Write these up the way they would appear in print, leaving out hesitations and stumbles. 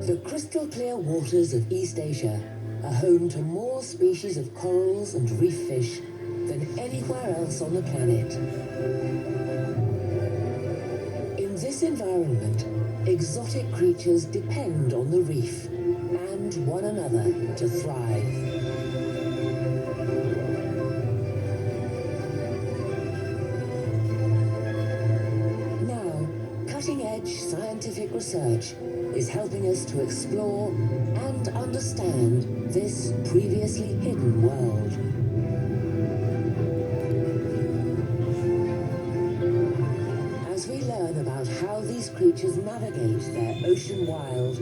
The crystal clear waters of East Asia are home to more species of corals and reef fish than anywhere else on the planet. In this environment, exotic creatures depend on the reef and one another to thrive. Now, cutting-edge scientific research is helping us to explore and understand this previously hidden world. As we learn about how these creatures navigate their ocean wild,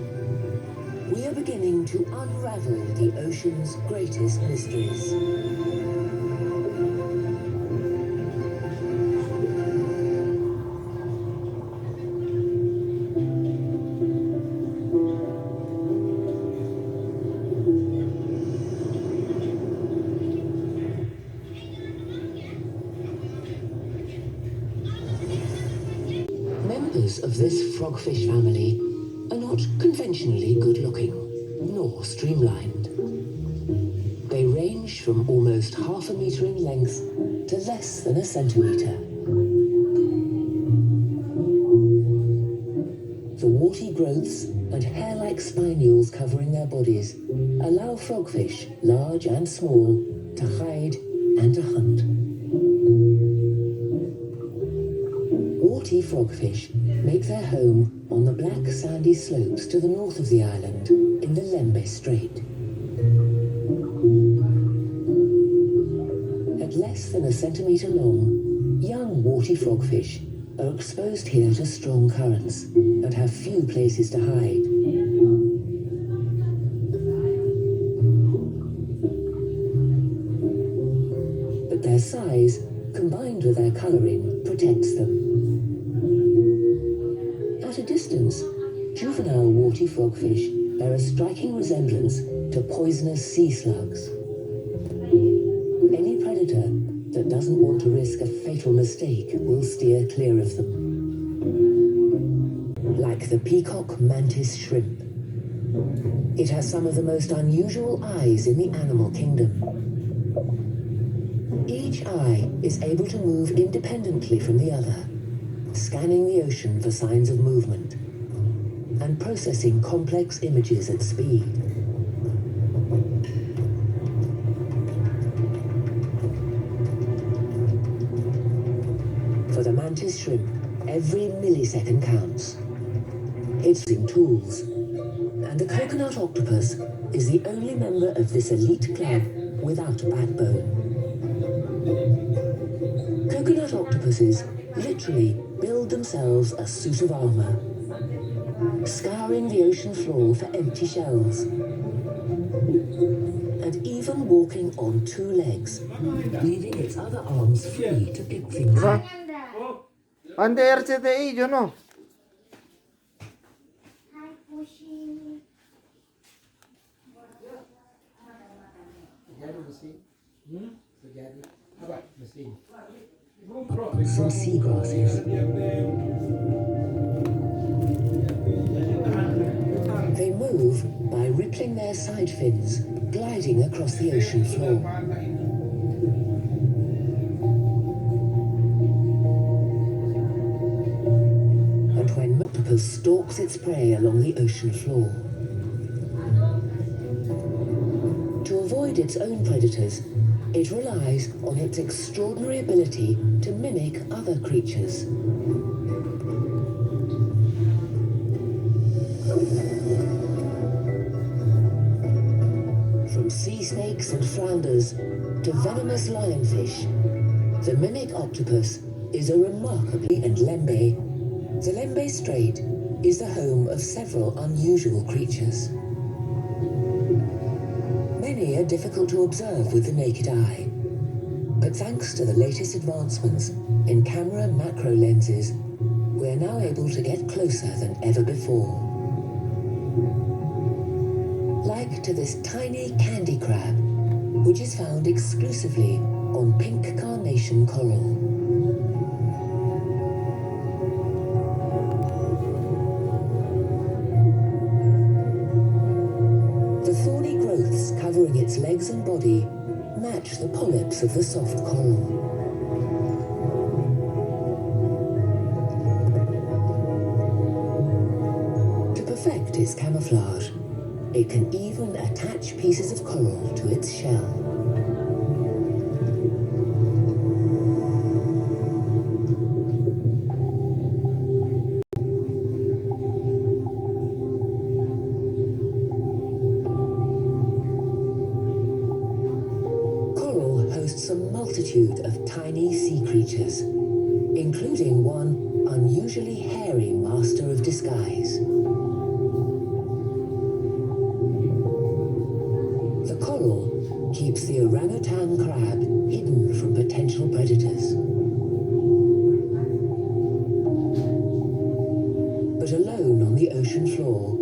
we are beginning to unravel the ocean's greatest mysteries. Members of this frogfish family are not conventionally good-looking, nor streamlined. They range from almost half a metre in length to less than a centimetre. The warty growths and hair-like spinules covering their bodies allow frogfish, large and small, to hide and to hunt. Warty frogfish make their home on the black sandy slopes to the north of the island in the Celebes Strait. At less than a centimetre long, young warty frogfish are exposed here to strong currents and have few places to hide. But their size, combined with their colouring, protects them. At a distance, juvenile warty frogfish bear a striking resemblance to poisonous sea slugs. Any predator that doesn't want to risk a fatal mistake will steer clear of them. Like the peacock mantis shrimp, it has some of the most unusual eyes in the animal kingdom. Each eye is able to move independently from the other, scanning the ocean for signs of movement and processing complex images at speed. For the mantis shrimp, every millisecond counts. It's in tools, and the coconut octopus is the only member of this elite club without a backbone. Coconut octopuses literally build themselves a suit of armour, scouring the ocean floor for empty shells, and even walking on two legs, leaving its other arms free to pick things up. undersea you know. Some seagrasses. They move by rippling their side fins, gliding across the ocean floor. And when an octopus stalks its prey along the ocean floor, to avoid its own predators, it relies on its extraordinary ability to mimic other creatures. From sea snakes and flounders to venomous lionfish, the mimic octopus is a remarkably and Lembe. The Lembe Strait is the home of several unusual creatures. Many are difficult to observe with the naked eye, but thanks to the latest advancements in camera macro lenses, we are now able to get closer than ever before. Like to this tiny candy crab, which is found exclusively on pink carnation coral. legs and body match the polyps of the soft coral. To perfect its camouflage, it can even attach pieces of coral to its shell. Coral hosts a multitude of tiny sea creatures, including one unusually hairy master of disguise. The coral keeps the orangutan crab hidden from potential predators. But alone on the ocean floor,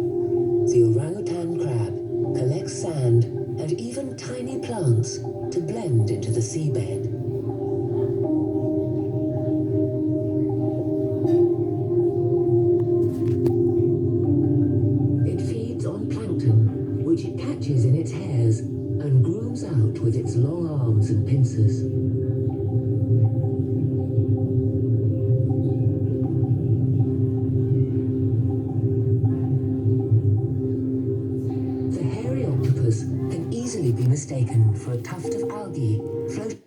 the orangutan crab collects sand and even tiny plants to blend into the seabed. It feeds on plankton, which it catches in its hairs and grooms out with its long arms and pincers. The hairy octopus can easily be mistaken for a tuft of algae floating.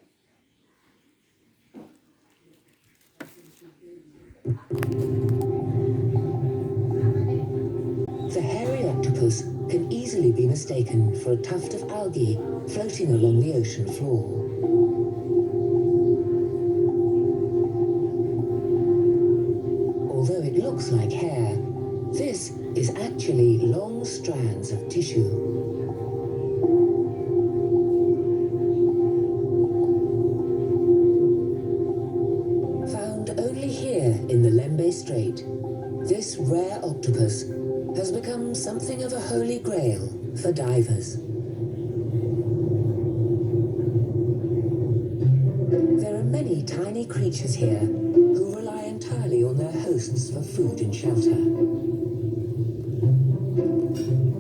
The hairy octopus can easily be mistaken for a tuft of algae floating along the ocean floor. Although it looks like hair, this is actually long strands of tissue. Found only here in the Lembe Strait, this rare octopus has become something of a holy grail for divers. There are many tiny creatures here who rely entirely on their hosts for food and shelter.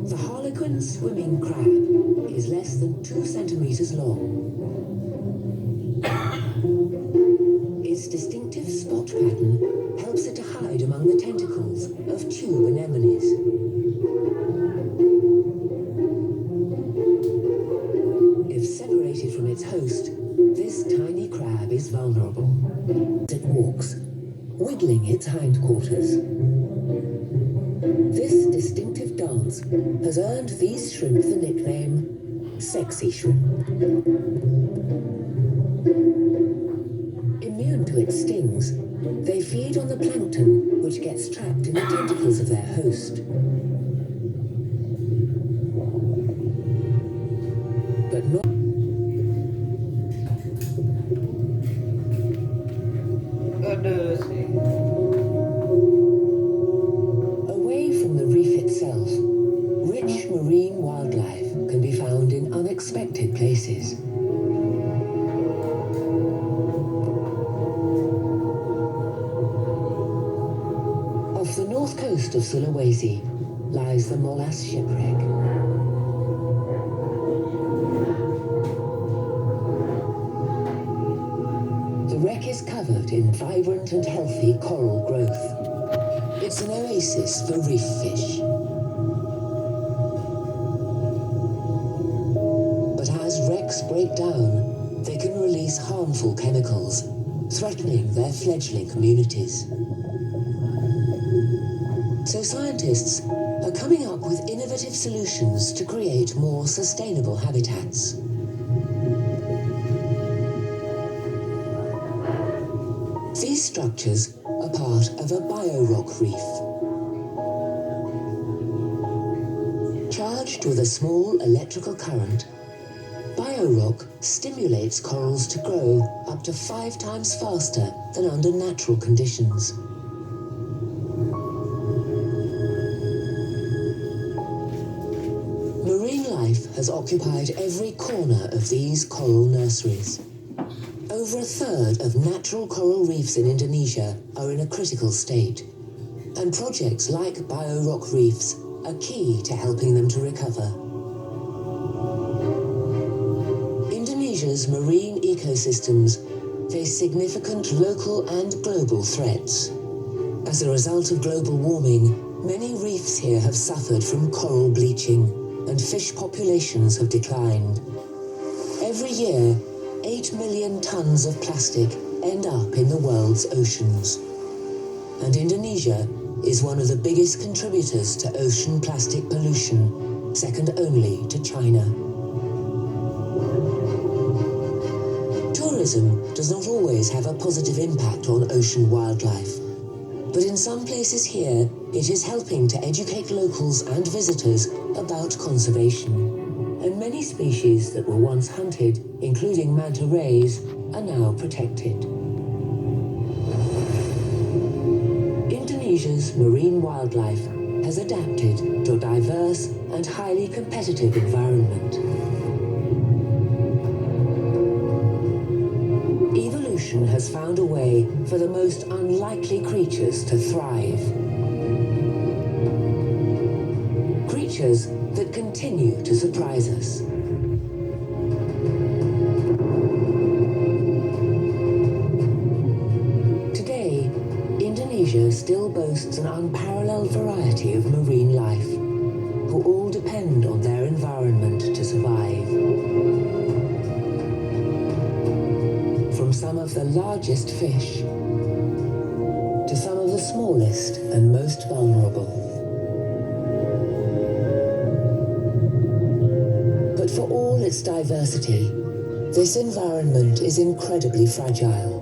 The harlequin swimming crab is less than 2 centimeters long. Its distinctive spot pattern helps it to hide among the tentacles of tube anemones. If separated from its host, this tiny crab is vulnerable. It walks, wiggling its hindquarters. This distinctive dance has earned these shrimp the nickname sexy shrimp. Immune to its stings, they feed on the plankton which gets trapped in the tentacles of their host. But not away from the reef itself, rich marine wildlife can be found in unexpected places. Off the north coast of Sulawesi lies the Molas shipwreck. The wreck is covered in vibrant and healthy coral growth. It's an oasis for reef fish. But as wrecks break down, they can release harmful chemicals, threatening their fledgling communities. So scientists are coming up with innovative solutions to create more sustainable habitats. These structures are part of a biorock reef. Charged with a small electrical current, biorock stimulates corals to grow up to 5 times faster than under natural conditions. Marine life has occupied every corner of these coral nurseries. Over a third of natural coral reefs in Indonesia are in a critical state, and projects like biorock reefs are key to helping them to recover. Indonesia's marine ecosystems face significant local and global threats. As a result of global warming, many reefs here have suffered from coral bleaching, and fish populations have declined. Every year, 8 million tons of plastic end up in the world's oceans. And Indonesia is one of the biggest contributors to ocean plastic pollution, second only to China. Tourism does not always have a positive impact on ocean wildlife, but in some places here, it is helping to educate locals and visitors about conservation. And many species that were once hunted, including manta rays, are now protected. Indonesia's marine wildlife has adapted to a diverse and highly competitive environment. Evolution has found a way for the most unlikely creatures to thrive. Creatures that continue to surprise us. Today, Indonesia still boasts an unparalleled variety of marine life, who all depend on their environment to survive. From some of the largest fish to some of the smallest and most vulnerable. But for all its diversity, this environment is incredibly fragile.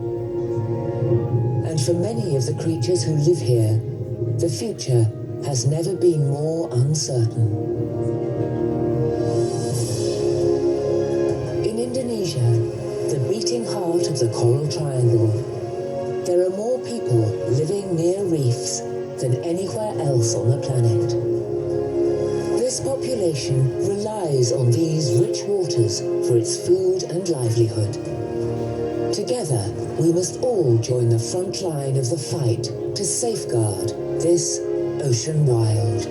And for many of the creatures who live here, the future has never been more uncertain. In Indonesia, the beating heart of the Coral Triangle, there are more people living near reefs than anywhere else on the planet. This population relies on these rich waters for its food and livelihood. Together, we must all join the front line of the fight to safeguard this ocean wild.